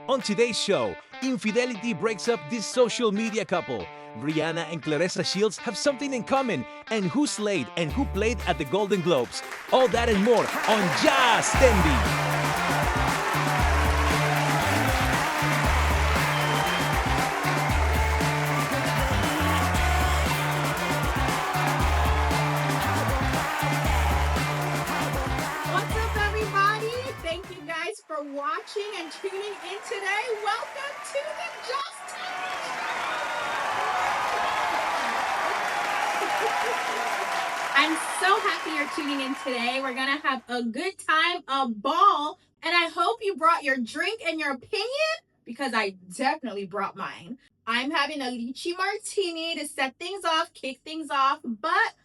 On today's show, infidelity breaks up this social media couple. Rihanna and Claressa Shields have something in common, and who slayed and who played at the Golden Globes. All that and more on Just Thembi. Watching and tuning in today. Welcome to the Just Thembi Show. I'm so happy you're tuning in today. We're gonna have a good time, a ball, and I hope you brought your drink and your opinion because I definitely brought mine. I'm having a lychee martini to set things off, kick things off, but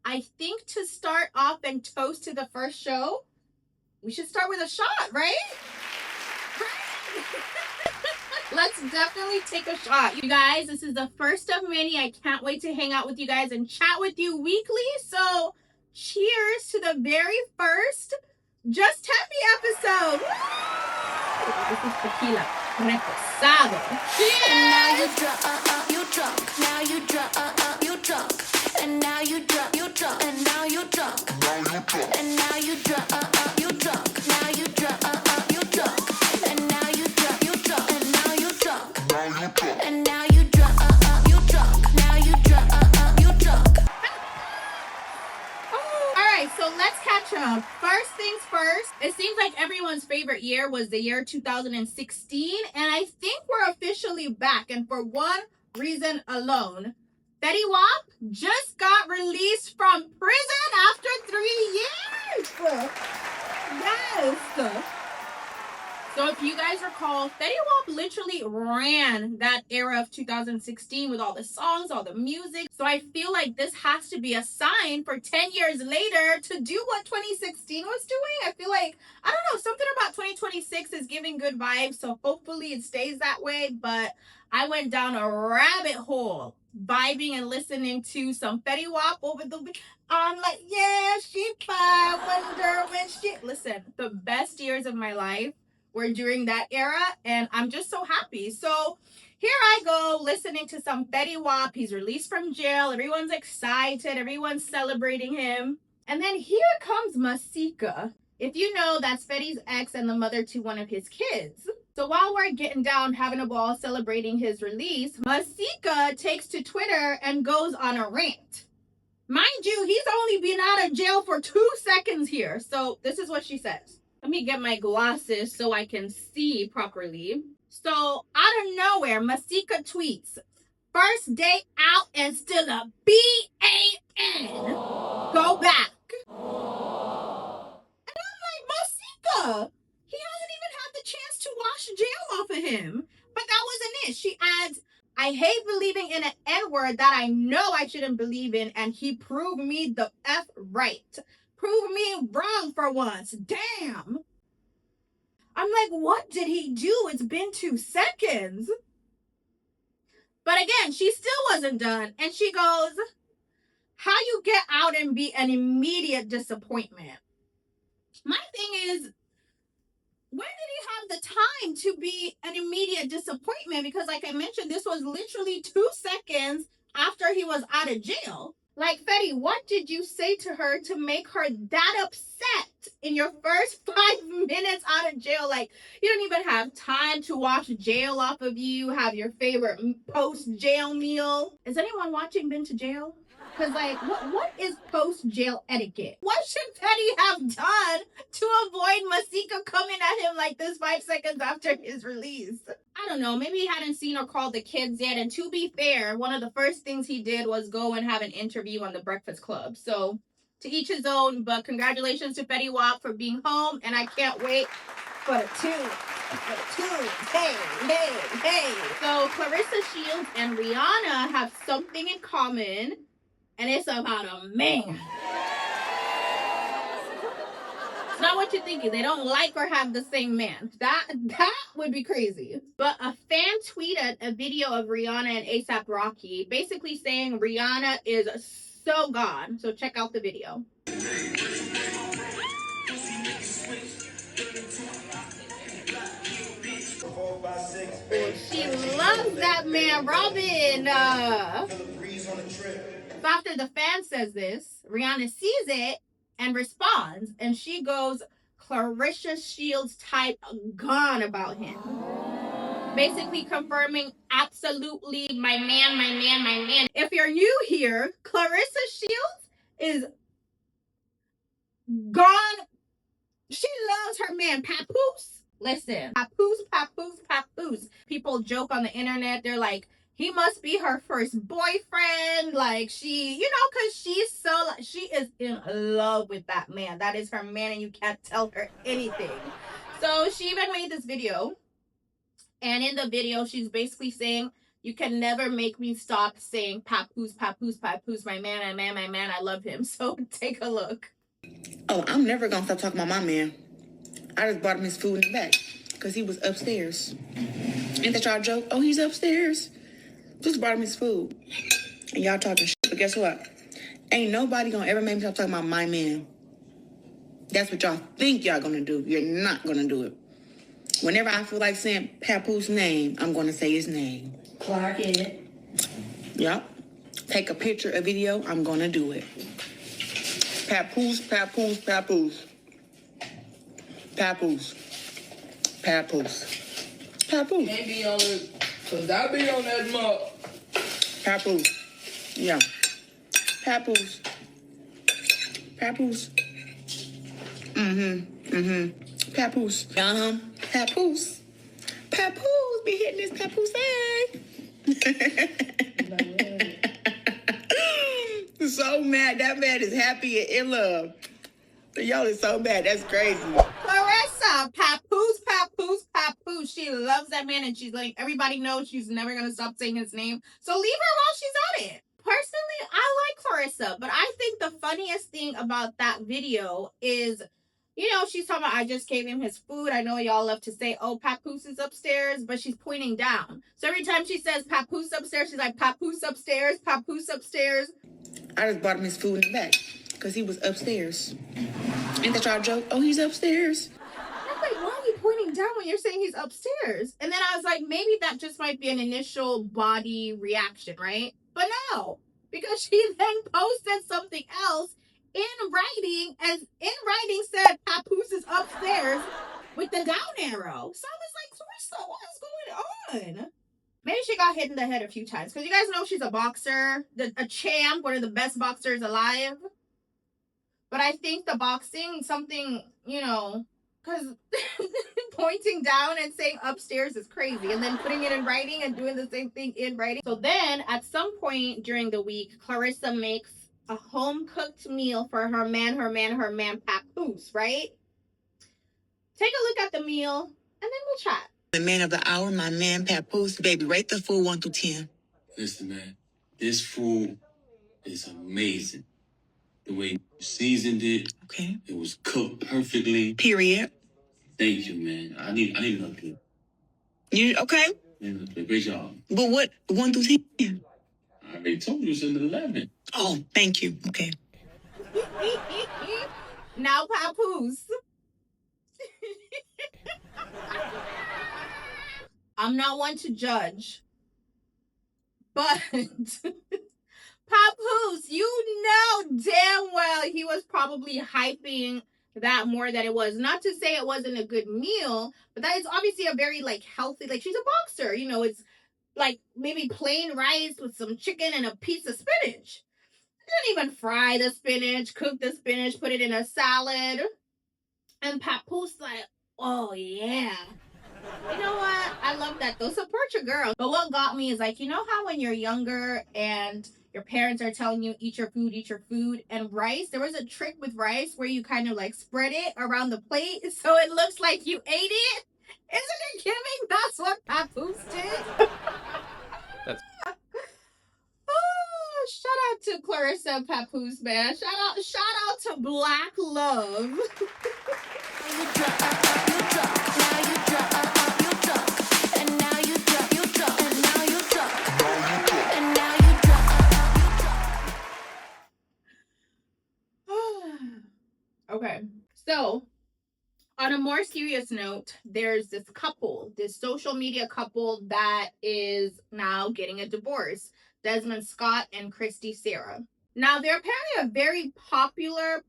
I think to start off and toast to the first show, we should start with a shot, right? Let's definitely take a shot. You guys, this is the first of many. I can't wait to hang out with you guys and chat with you weekly. So cheers to the very first Just Thembi episode. Woo! This is tequila. Reposado. Cheers! And now you drunk, now you drunk, you drunk. And now you drunk, and now you drunk. And now you drunk, you drunk. Now you drunk, you drunk. And now you drunk, and now you drunk. And now you drunk, you drunk. Now you drunk, you drunk. Alright, so let's catch up. First things first, it seems like everyone's favorite year was the year 2016, and I think we're officially back, and for one reason alone. Fetty Wap just got released from prison after 3 years. Yes. So if you guys recall, Fetty Wap literally ran that era of 2016 with all the songs, all the music. So I feel like this has to be a sign for 10 years later to do what 2016 was doing. I feel like, I don't know, something about 2026 is giving good vibes. So hopefully it stays that way. But I went down a rabbit hole vibing and listening to some Fetty Wap over the week. I'm like, yeah, she fine. Wonder when she... Listen, the best years of my life were during that era, and I'm just so happy. So here I go listening to some Fetty Wap. He's released from jail. Everyone's excited. Everyone's celebrating him. And then here comes Masika. If you know, that's Fetty's ex and the mother to one of his kids. So while we're getting down, having a ball, celebrating his release, Masika takes to Twitter and goes on a rant. Mind you, he's only been out of jail for 2 seconds here. So this is what she says. Let me get my glasses so I can see properly. So out of nowhere, Masika tweets, "First day out and still a BAN. Go back." And I'm like, Masika, he hasn't even had the chance to wash jail off of him. But that wasn't it. She adds, "I hate believing in an N-word that I know I shouldn't believe in, and he proved me the F right. Prove me wrong for once. Damn." I'm like, what did he do? It's been 2 seconds. But again, she still wasn't done. And she goes, "How you get out and be an immediate disappointment?" My thing is, when did he have the time to be an immediate disappointment? Because like I mentioned, this was literally 2 seconds after he was out of jail. Like, Fetty, what did you say to her to make her that upset in your first 5 minutes out of jail? Like, you don't even have time to wash jail off of you, have your favorite post-jail meal. Is anyone watching been to jail? Because, like, what is post-jail etiquette? What should Fetty have done to avoid Masika coming at him like this 5 seconds after his release? I don't know. Maybe he hadn't seen or called the kids yet. And to be fair, one of the first things he did was go and have an interview on The Breakfast Club. So, to each his own. But congratulations to Fetty Wap for being home. And I can't wait for the tune. Hey, hey, hey. So, Clarissa Shields and Rihanna have something in common. And it's about a man. It's not what you're thinking. They don't like or have the same man. That would be crazy. But a fan tweeted a video of Rihanna and A$AP Rocky, basically saying Rihanna is so gone. So check out the video. She loves that man, Robin. So after the fan says this, Rihanna sees it and responds, and she goes Clarissa Shields type gone about him. Basically confirming absolutely my man, my man, my man. If you're new here, Clarissa Shields is gone. She loves her man, Papoose. Listen, Papoose, Papoose, Papoose. People joke on the internet. They're like, he must be her first boyfriend. Like she, because she is in love with that man. That is her man and you can't tell her anything. So she even made this video. And in the video, she's basically saying, you can never make me stop saying Papoose, Papoose, Papoose, my man, my man, my man. I love him. So take a look. Oh, I'm never gonna stop talking about my man. I just bought him his food in the back because he was upstairs. Ain't that y'all joke? Oh, he's upstairs. Just brought him his food. And y'all talking shit, but guess what? Ain't nobody gonna ever make me stop talking about my man. That's what y'all think y'all gonna do. You're not gonna do it. Whenever I feel like saying Papoose's name, I'm gonna say his name. Clark it. Yep. Take a picture, a video, I'm gonna do it. Papoose, Papoose, Papoose. Papoose. Papoose. Papoose. Can't be on it, cause I be on that mug. Papoose. Yeah. Papoose. Papoose. Papoose. Papoose. Papoose be hitting this papoose. So mad. That man is happy and in love. Y'all is so mad. That's crazy. Clarissa, Papoose, Papoose, Papoose. She loves that man and she's letting everybody know she's never going to stop saying his name. So leave her while she's at it. Personally, I like Clarissa, but I think the funniest thing about that video is, she's talking about, I just gave him his food. I know y'all love to say, oh, Papoose is upstairs, but she's pointing down. So every time she says Papoose upstairs, she's like, Papoose upstairs, Papoose upstairs. I just bought him his food in the back because he was upstairs. Ain't that y'all joke? Oh, he's upstairs. I'm like, why are you pointing down when you're saying he's upstairs? And then I was like, maybe that just might be an initial body reaction, right? But no, because she then posted something else in writing, as in writing said Papoose is upstairs with the down arrow. So I was like, Clarissa, what is going on? Maybe she got hit in the head a few times. Because you guys know she's a boxer, a champ, one of the best boxers alive. But I think the boxing, something, because pointing down and saying upstairs is crazy. And then putting it in writing and doing the same thing in writing. So then, at some point during the week, Clarissa makes a home-cooked meal for her man, Papoose, right? Take a look at the meal, and then we'll chat. The man of the hour, my man, Papoose. Baby, rate the food 1 through 10. Listen, man, this food is amazing. The way you seasoned it, Okay. it was cooked perfectly. Period. Thank you, man. I need another plate. You okay? Great job. But what 1 through 10? I already told you it's in the 11. Oh, thank you. Okay. Now, Papoose. I'm not one to judge, but Papoose, you know damn well he was probably hyping that more than it was. Not to say it wasn't a good meal, but that is obviously a very healthy, she's a boxer, it's like maybe plain rice with some chicken and a piece of spinach. Didn't even fry the spinach, cook the spinach, put it in a salad. And Papoose like, oh yeah. You know what? I love that though. Support your girl. But what got me is how when you're younger and your parents are telling you eat your food, and rice, there was a trick with rice where you kind of spread it around the plate so it looks like you ate it. Isn't it giving? That's what Papoose did. Oh, shout out to Clarissa and Papoose, man. Shout out to Black Love. You drop, you drop, now you drop, you drop, and now you drop, you drop, and now you drop, and now you drop, Okay, so on a more serious note, there's this couple, this social media couple that is now getting a divorce. Desmond Scott and Christy Sarah. Now they're apparently a very popular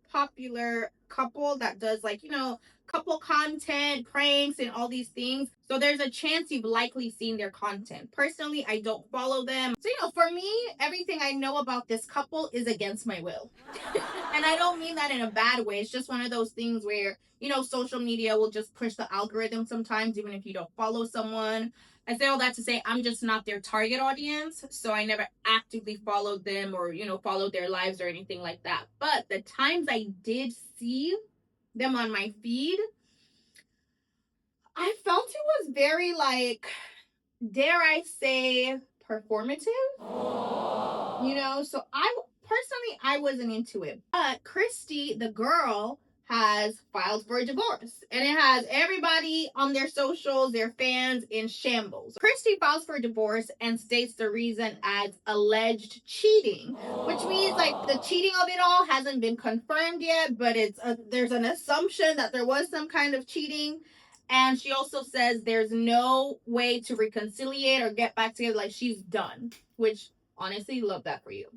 couple that does, like, couple content, pranks, and all these things. So there's a chance you've likely seen their content. Personally, I don't follow them. So, for me, everything I know about this couple is against my will. And I don't mean that in a bad way. It's just one of those things where, social media will just push the algorithm sometimes, even if you don't follow someone. I say all that to say I'm just not their target audience, so I never actively followed them or, followed their lives or anything like that. But the times I did see them on my feed, I felt it was very, like, dare I say, performative. So I wasn't into it. But Christy, the girl, has filed for a divorce, and it has everybody on their socials, their fans, in shambles. Christy files for a divorce and states the reason as alleged cheating, which means, like, the cheating of it all hasn't been confirmed yet, but there's an assumption that there was some kind of cheating. And she also says there's no way to reconciliate or get back together, like, she's done, which, honestly, love that for you.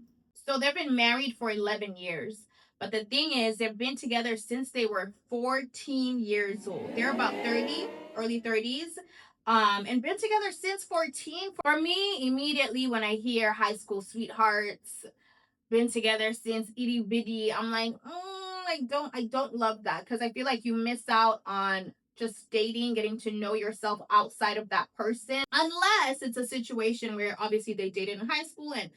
So they've been married for 11 years. But the thing is, they've been together since they were 14 years old. They're about 30, early 30s, and been together since 14. For me, immediately when I hear high school sweethearts, been together since itty bitty, I'm like, I don't love that, because I feel like you miss out on just dating, getting to know yourself outside of that person, unless it's a situation where obviously they dated in high school and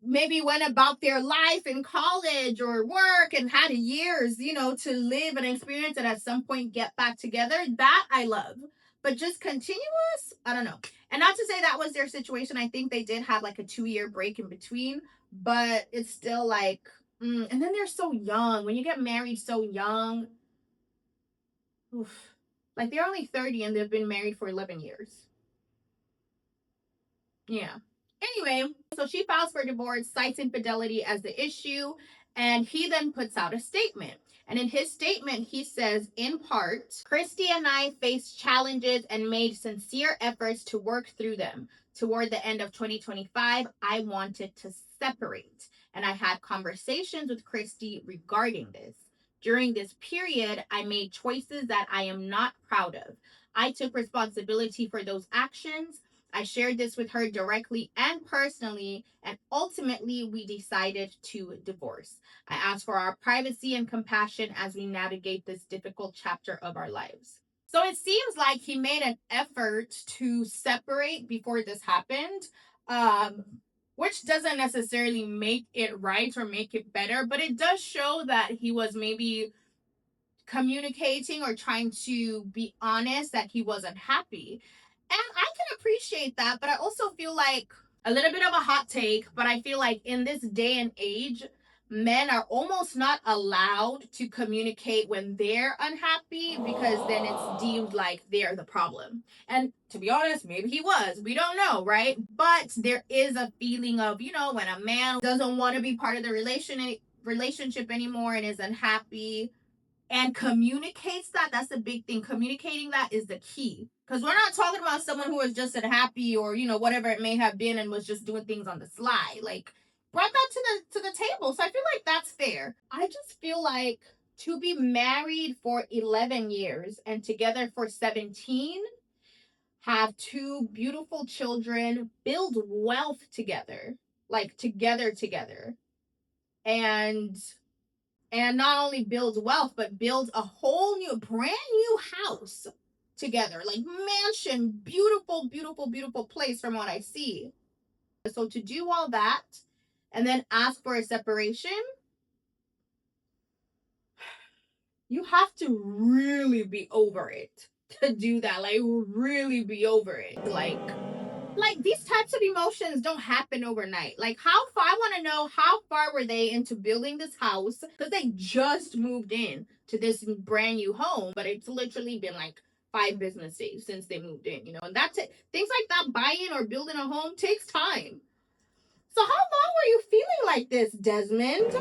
maybe went about their life in college or work and had years, to live and experience, and at some point get back together. That I love. But just continuous, I don't know. And not to say that was their situation. I think they did have like a 2-year break in between, but it's still like, and then they're so young. When you get married so young, oof. Like, they're only 30 and they've been married for 11 years. Yeah. Anyway, so she files for divorce, cites infidelity as the issue, and he then puts out a statement. And in his statement, he says, in part, Christy and I faced challenges and made sincere efforts to work through them. Toward the end of 2025, I wanted to separate, and I had conversations with Christy regarding this. During this period, I made choices that I am not proud of. I took responsibility for those actions. I shared this with her directly and personally, and ultimately we decided to divorce. I asked for our privacy and compassion as we navigate this difficult chapter of our lives. So it seems like he made an effort to separate before this happened, which doesn't necessarily make it right or make it better, but it does show that he was maybe communicating or trying to be honest that he wasn't happy. And I can appreciate that, but I also feel like, a little bit of a hot take, but I feel like in this day and age, men are almost not allowed to communicate when they're unhappy, because then it's deemed like they're the problem. And to be honest, maybe he was. We don't know, right? But there is a feeling of, when a man doesn't want to be part of the relationship anymore and is unhappy, and communicates that's the big thing. Communicating that is the key. Because we're not talking about someone who was just unhappy or, whatever it may have been and was just doing things on the sly. Like, brought that to the table. So I feel like that's fair. I just feel like to be married for 11 years and together for 17, have 2 beautiful children, build wealth together, like together, and not only build wealth, but build a whole brand new house together, like mansion, beautiful, beautiful, beautiful place from what I see. So to do all that and then ask for a separation, you have to really be over it to do that. Like, really be over it. Like these types of emotions don't happen overnight. Like, I want to know how far were they into building this house, because they just moved in to this brand new home, but it's literally been like 5 business days since they moved in, and that's it. Things like that, buying or building a home, takes time. So how long were you feeling like this, Desmond?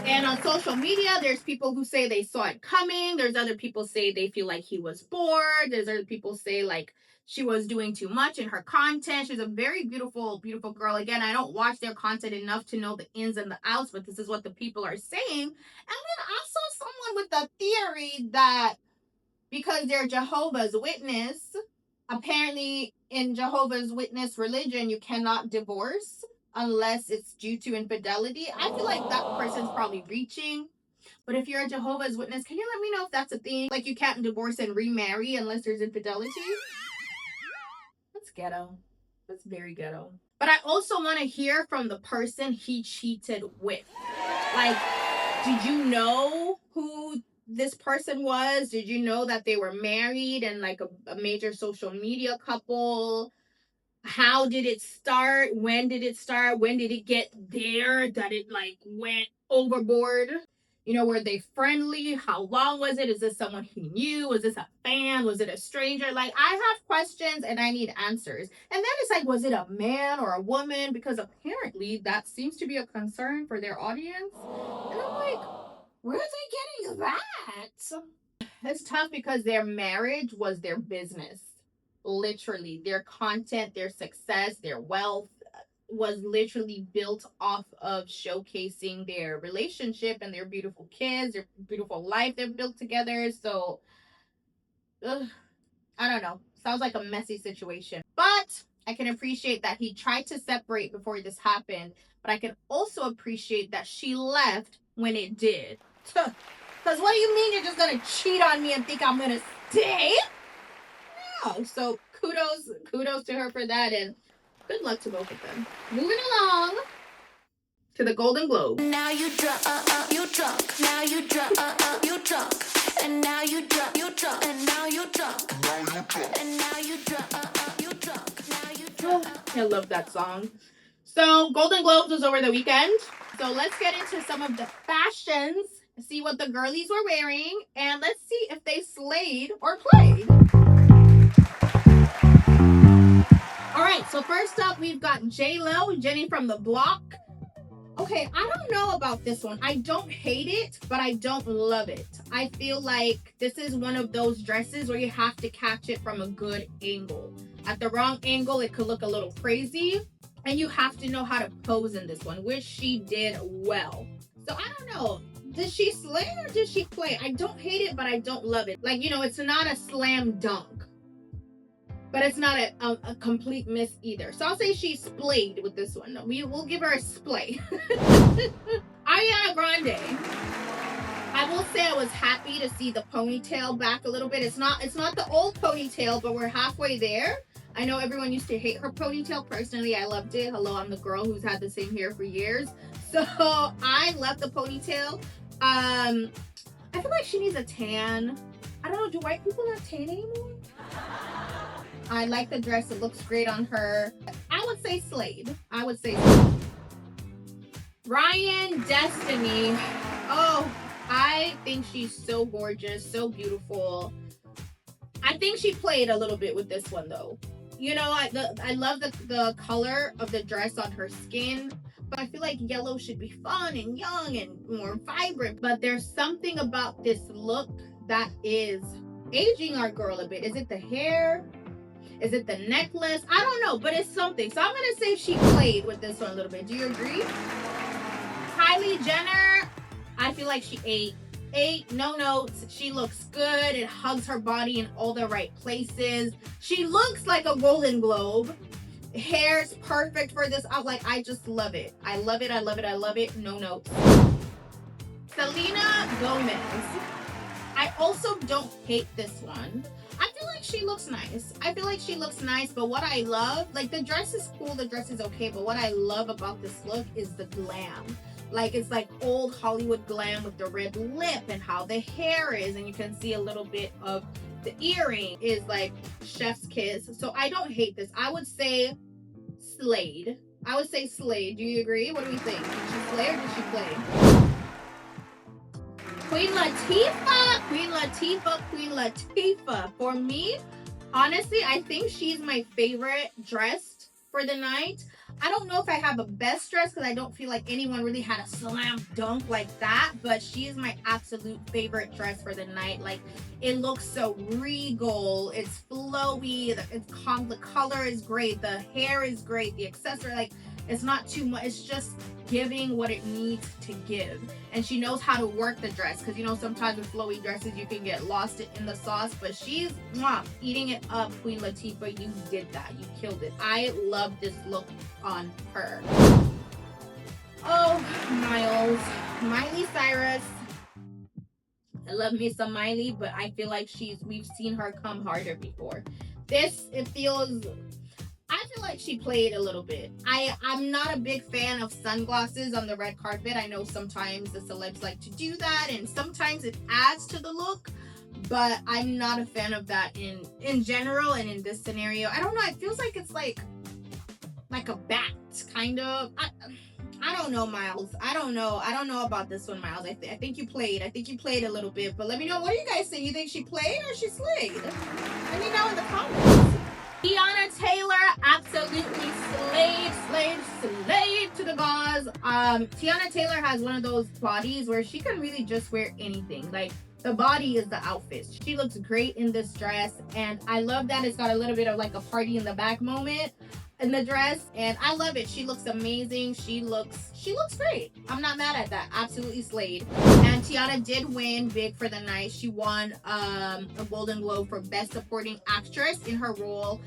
And on social media, there's people who say they saw it coming. There's other people say they feel like he was bored. There's other people say like she was doing too much in her content. She's a very beautiful, beautiful girl. Again, I don't watch their content enough to know the ins and the outs, but this is what the people are saying. And then I saw someone with the theory that because they're Jehovah's Witness, apparently in Jehovah's Witness religion, you cannot divorce unless it's due to infidelity. I feel like that person's probably reaching. But if you're a Jehovah's Witness, can you let me know if that's a thing? Like you can't divorce and remarry unless there's infidelity? That's ghetto. That's very ghetto. But I also want to hear from the person he cheated with. Like, did you know who this person was? Did you know that they were married and like a major social media couple? How did it start? When did it start? When did it get there that it like went overboard? You know, were they friendly? How long was it? Is this someone he knew? Was this a fan? Was it a stranger? Like, I have questions and I need answers. And then it's like, was it a man or a woman? Because apparently that seems to be a concern for their audience. And I'm like, where are they getting that? It's tough because their marriage was their business. Literally, their content, their success, their wealth was literally built off of showcasing their relationship and their beautiful kids, their beautiful life they've built together. So, I don't know. Sounds like a messy situation. But I can appreciate that he tried to separate before this happened. But I can also appreciate that she left when it did. Because what do you mean you're just going to cheat on me and think I'm going to stay? No. So kudos to her for that. And good luck to both of them. Moving along to the Golden Globe. Now you drunk, you drunk. Now you drunk, you drunk. And now you drunk, you drunk. And now you drunk. And now you drunk, you drunk. Now you drunk. I love that song. So Golden Globes was over the weekend. So let's get into some of the fashions, see what the girlies were wearing, and let's see if they slayed or played. All right, so first up, we've got J-Lo, Jenny from the Block. Okay, I don't know about this one. I don't hate it, but I don't love it. I feel like this is one of those dresses where you have to catch it from a good angle. At the wrong angle, it could look a little crazy, and you have to know how to pose in this one, which she did well. So I don't know. Did she slay or did she play? I don't hate it, but I don't love it. Like, you know, it's not a slam dunk. But it's not a complete miss either. So I'll say she splayed with this one. We'll give her a splay. Ariana Grande. I will say I was happy to see the ponytail back a little bit. It's not the old ponytail, but we're halfway there. I know everyone used to hate her ponytail. Personally, I loved it. Hello, I'm the girl who's had the same hair for years. So I love the ponytail. I feel like she needs a tan. I don't know, do white people not tan anymore? I like the dress. It looks great on her. I would say slayed. Ryan Destiny. Oh, I think she's so gorgeous, so beautiful. I think she played a little bit with this one though. You know, I love the color of the dress on her skin, but I feel like yellow should be fun and young and more vibrant. But there's something about this look that is aging our girl a bit. Is it the hair? Is it the necklace? I don't know, but it's something. So I'm going to say she played with this one a little bit. Do you agree? Kylie Jenner, I feel like she ate, no notes. She looks good. It hugs her body in all the right places. She looks like a Golden Globe. Hair's perfect for this. I just love it. I love it. No notes. Selena Gomez. I also don't hate this one. I feel like she looks nice. But what I love, like the dress is cool, the dress is okay, but what I love about this look is the glam. Like it's like old Hollywood glam with the red lip and how the hair is, and you can see a little bit of the earring is like chef's kiss. So I don't hate this. I would say slayed. Do you agree? What do we think? Did she slay or did she play? Queen Latifah. For me, honestly, I think she's my favorite dressed for the night. I don't know if I have a best dress because I don't feel like anyone really had a slam dunk like that, but she is my absolute favorite dress for the night. Like, it looks so regal, it's flowy, the color is great, the hair is great, the accessory, like, it's not too much, it's just giving what it needs to give. And she knows how to work the dress, because you know sometimes with flowy dresses you can get lost in the sauce, but she's eating it up. Queen Latifah, you did that, you killed it. I love this look on her. Oh, Miles, Miley Cyrus. I love me some Miley, but I feel like we've seen her come harder before. I feel like she played a little bit. I'm not a big fan of sunglasses on the red carpet. I know sometimes the celebs like to do that, and sometimes it adds to the look, but I'm not a fan of that in general and in this scenario. I don't know. It feels like it's like a bat, kind of. I don't know, Miles. I don't know about this one, Miles. I think you played. I think you played a little bit, but let me know. What do you guys think? You think she played or she slayed? Let me know in the comments. Tiana Taylor absolutely slayed to the gauze. Tiana Taylor has one of those bodies where she can really just wear anything. Like, the body is the outfit. She looks great in this dress, and I love that it's got a little bit of like a party in the back moment in the dress, and I love it. She looks amazing. She looks great. I'm not mad at that. Absolutely slayed. And Tiana did win big for the night. She won a Golden Globe for Best Supporting Actress in her role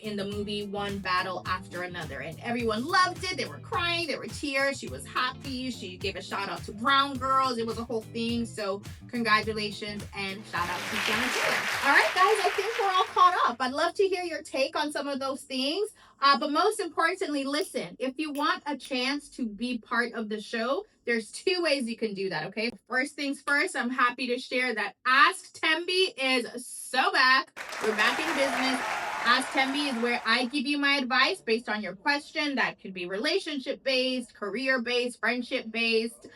in the movie One Battle After Another, and everyone loved it. They were crying, there were tears. She was happy. She gave a shout out to Brown Girls. It was a whole thing. So congratulations and shout out to Tiana Taylor. All right, guys, I think we're all caught up. I'd love to hear your take on some of those things. But most importantly, listen, if you want a chance to be part of the show, there's two ways you can do that, okay? First things first, I'm happy to share that Ask Thembi is so back. We're back in business. Ask Thembi is where I give you my advice based on your question. That could be relationship-based, career-based, friendship-based,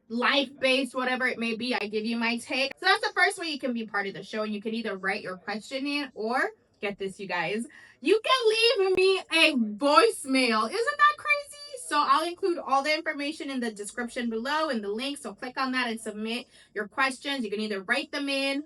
life-based, whatever it may be. I give you my take. So that's the first way you can be part of the show, and you can either write your question in, or get this, you guys, you can leave me a voicemail. Isn't that crazy? So I'll include all the information in the description below and the link. So click on that and submit your questions. You can either write them in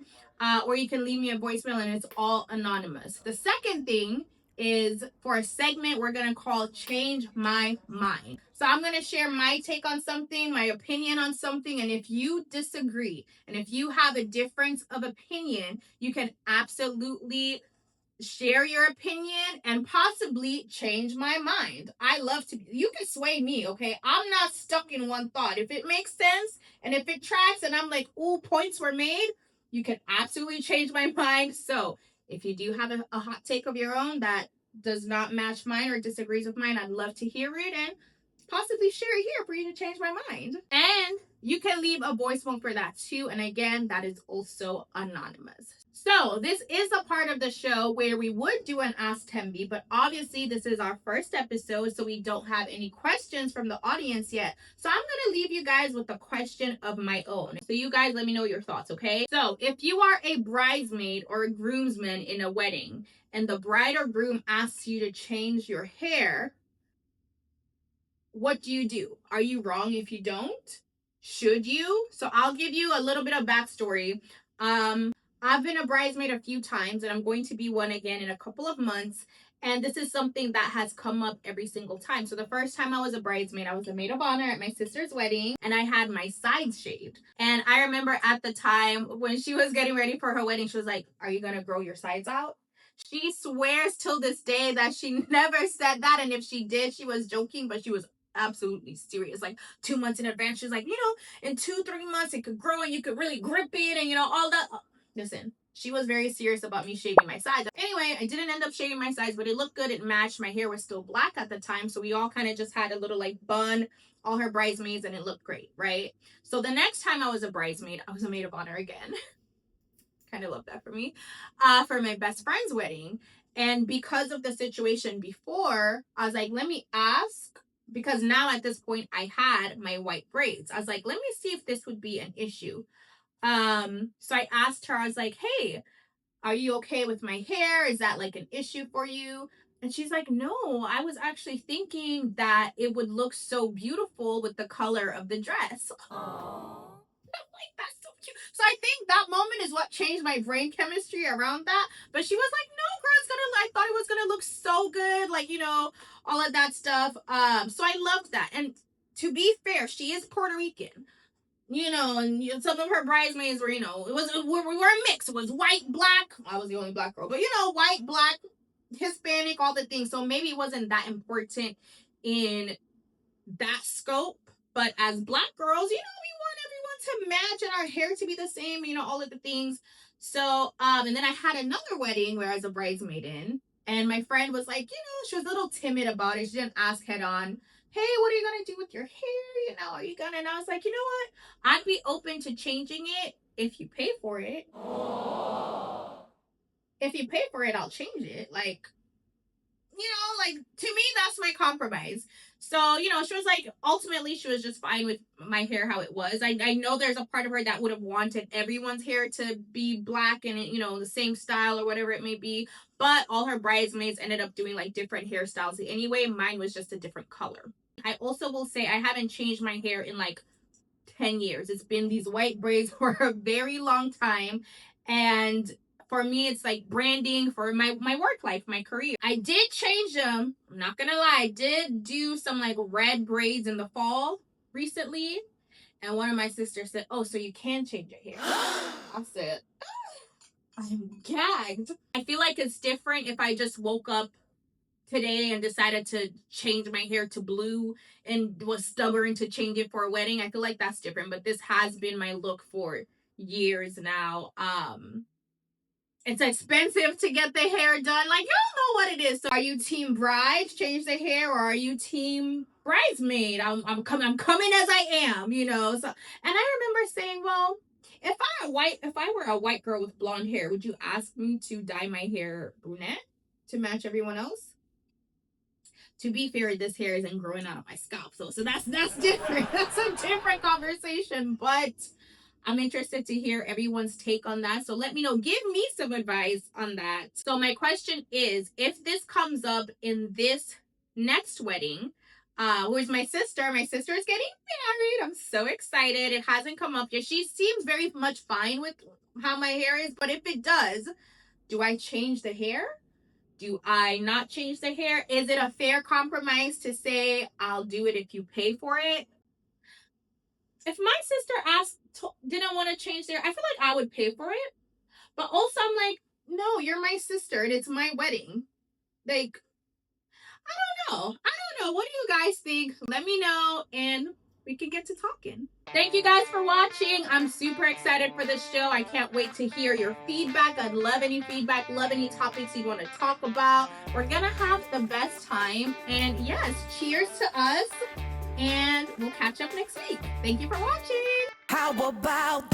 or you can leave me a voicemail, and it's all anonymous. The second thing is for a segment we're going to call Change My Mind. So I'm going to share my take on something, my opinion on something, and if you disagree and if you have a difference of opinion, you can absolutely share your opinion and possibly change my mind. I love to, you can sway me, okay? I'm not stuck in one thought. If it makes sense and if it tracks and I'm like, ooh, points were made, you can absolutely change my mind. So if you do have a hot take of your own that does not match mine or disagrees with mine, I'd love to hear it and possibly share it here for you to change my mind. And you can leave a voicemail for that too. And again, that is also anonymous. So this is a part of the show where we would do an Ask Thembi, but obviously this is our first episode, so we don't have any questions from the audience yet. So I'm going to leave you guys with a question of my own. So you guys let me know your thoughts, okay? So if you are a bridesmaid or a groomsman in a wedding and the bride or groom asks you to change your hair, what do? Are you wrong if you don't? Should you? So I'll give you a little bit of backstory. I've been a bridesmaid a few times, and I'm going to be one again in a couple of months. And this is something that has come up every single time. So the first time I was a bridesmaid, I was a maid of honor at my sister's wedding, and I had my sides shaved. And I remember at the time when she was getting ready for her wedding, she was like, "Are you going to grow your sides out?" She swears till this day that she never said that. And if she did, she was joking, but she was absolutely serious. Like 2 months in advance, she's like, in 2-3 months it could grow and you could really grip it and all that. Listen, she was very serious about me shaving my sides. Anyway, I didn't end up shaving my sides, but it looked good. It matched. My hair was still black at the time, so we all kind of just had a little like bun, all her bridesmaids, and it looked great, right? So the next time I was a bridesmaid, I was a maid of honor again. Kind of love that for me. For my best friend's wedding. And because of the situation before, I was like, let me ask, because now at this point I had my white braids. I was like, let me see if this would be an issue. So I asked her, I was like, hey, are you okay with my hair? Is that like an issue for you? And she's like, no, I was actually thinking that it would look so beautiful with the color of the dress. Oh, like, that's so cute. So I think that moment is what changed my brain chemistry around that. But she was like, no, girl, it's gonna, I thought it was gonna look so good, like, you know, all of that stuff. So I loved that. And to be fair, she is Puerto Rican. You know, and some of her bridesmaids were, you know, we were a mix. It was white, black. I was the only black girl, but you know, white, black, Hispanic, all the things. So maybe it wasn't that important in that scope. But as black girls, you know, we want everyone to match and our hair to be the same, you know, all of the things. So, and then I had another wedding where I was a bridesmaid in, and my friend was like, you know, she was a little timid about it. She didn't ask head on, hey, what are you gonna do with your hair? You know, are you gonna? And I was like, you know what? I'd be open to changing it if you pay for it. If you pay for it, I'll change it. Like, you know, like, to me, that's my compromise. So, you know, she was like, ultimately, she was just fine with my hair how it was. I know there's a part of her that would have wanted everyone's hair to be black and, you know, the same style or whatever it may be. But all her bridesmaids ended up doing like different hairstyles. Anyway, mine was just a different color. I also will say I haven't changed my hair in like 10 years. It's been these white braids for a very long time. And for me, it's like branding for my work life, my career. I did change them. I'm not gonna lie. I did do some like red braids in the fall recently. And one of my sisters said, oh, so you can change your hair. I said, I'm gagged. I feel like it's different if I just woke up today and decided to change my hair to blue and was stubborn to change it for a wedding. I feel like that's different, but this has been my look for years now. It's expensive to get the hair done. Like, you don't know what it is. So are you team bride, change the hair, or are you team bridesmaid? I'm coming as I am, you know. So, and I remember saying, well, if I were a white girl with blonde hair, would you ask me to dye my hair brunette to match everyone else? To be fair, this hair isn't growing out of my scalp, so that's different. That's a different conversation, but I'm interested to hear everyone's take on that. So let me know. Give me some advice on that. So my question is, if this comes up in this next wedding, where's my sister? My sister is getting married. I'm so excited. It hasn't come up yet. She seems very much fine with how my hair is, but if it does, do I change the hair? Do I not change the hair? Is it a fair compromise to say, I'll do it if you pay for it? If my sister didn't want to change their, I feel like I would pay for it. But also I'm like, no, you're my sister and it's my wedding. Like, I don't know. What do you guys think? Let me know and we can get to talking. Thank you guys for watching. I'm super excited for this show. I can't wait to hear your feedback. I'd love any feedback, love any topics you want to talk about. We're gonna have the best time. And yes, cheers to us. And we'll catch up next week. Thank you for watching. How about